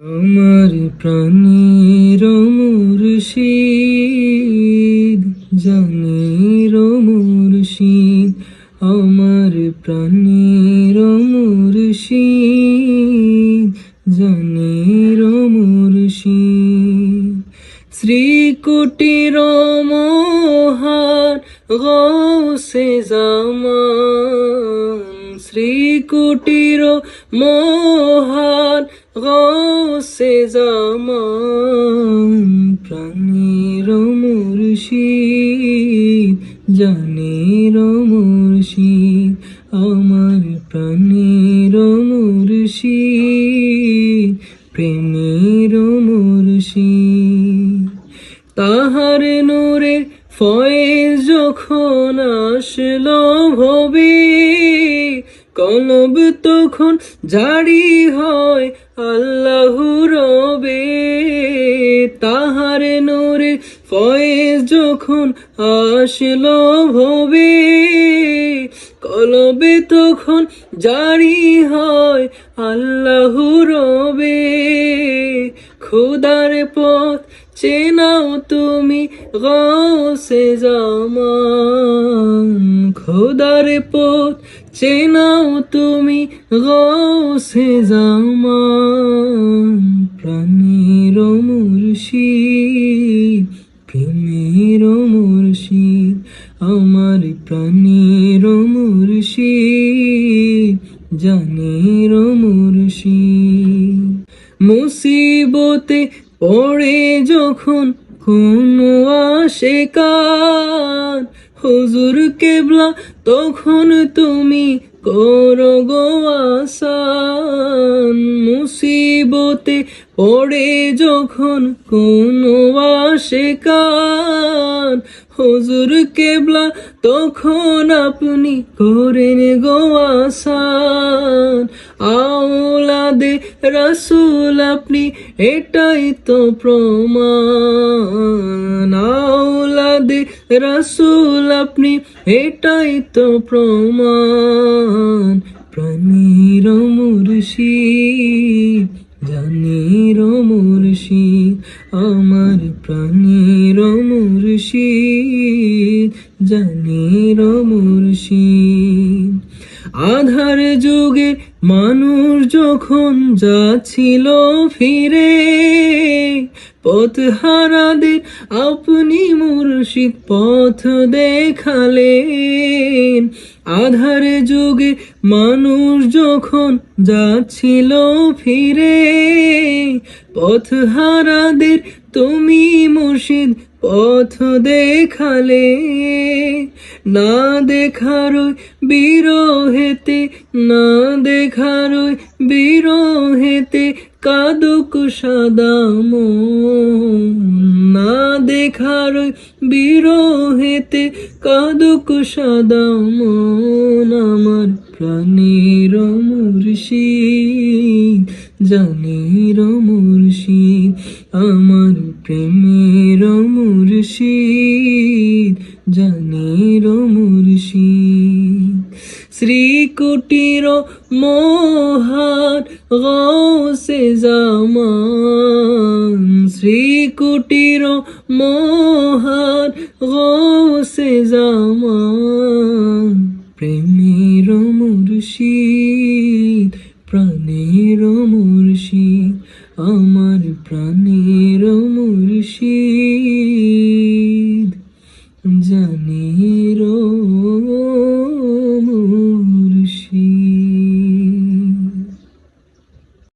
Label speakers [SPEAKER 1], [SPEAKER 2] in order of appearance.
[SPEAKER 1] আমার প্রাণের মুর্শিদ, জানের মুর্শিদ, আমার প্রাণের মুর্শিদ, জানের মুর্শিদ। শ্রীকুটির মহান গৌসে জামান, শ্রীকুটির মহান গৌসে জামান, প্রাণের মুর্শিদ, জানের মুর্শিদ, আমার প্রাণের মুর্শিদ, প্রেমের মুর্শিদ। তাহার নূরের ফয়েজ যখন আসলো ভবে, কলব তখন জারি হয় আল্লাহু রবে। তাহার নূরের ফয়েজ যখন আসলো ভবে, কলবে তখন জারি হয় আল্লাহু রবে। খোদার পথ চেনাও তুমি গৌসে জামান, খোদার পথ চেনাও তুমি গৌসে জামান, প্রাণের মুর্শিদ, প্রেমের মুর্শিদ, আমার প্রাণের মুর্শিদ, জানের মুর্শিদ। মুসিবতে পড়ে যখন কোনো আশিকার, হুজুর কেবলা তখন তুমি করো গো আসান। মুসিবতে পড়ে যখন কোনো আশিকার, হুজুর কেবলা তখন আপনি করেন গো আসান। আওলাদে রাসূল আপনি, এটাই তো প্রমাণ। আওলাদে রাসূল আপনি, এটাই তো প্রমাণ, প্রাণের মুর্শিদ, জানের মুর্শিদ, আমার প্রাণের মুর্শিদ, জানের মুর্শিদ। আধার যুগে মানুষ যখন যাচ্ছিল ফিরে, পথহারাদের আপনি মুর্শিদ পথ দেখালেন। আধার যুগে মানুষ যখন যাচ্ছিল ফিরে, পথহারাদের তুমি মুর্শিদ পথ দেখালে। না দেখার বিরহেতে, না দেখার বিরহেতে কাদুক সাদা মন, না দেখার বিরহেতে কাদুক সাদা মন, আমার প্রাণের মুর্শিদ, জানের মুর্শিদ, আমার প্রেমের মুর্শিদ, জানের মুর্শিদ। শ্রীকুটির মহান গৌসে জামান, শ্রীকুটির মহান গৌসে জামান, প্রেমের মুর্শিদ, প্রাণের মুর্শিদ, আমার প্রাণের মুর্শিদ, জানের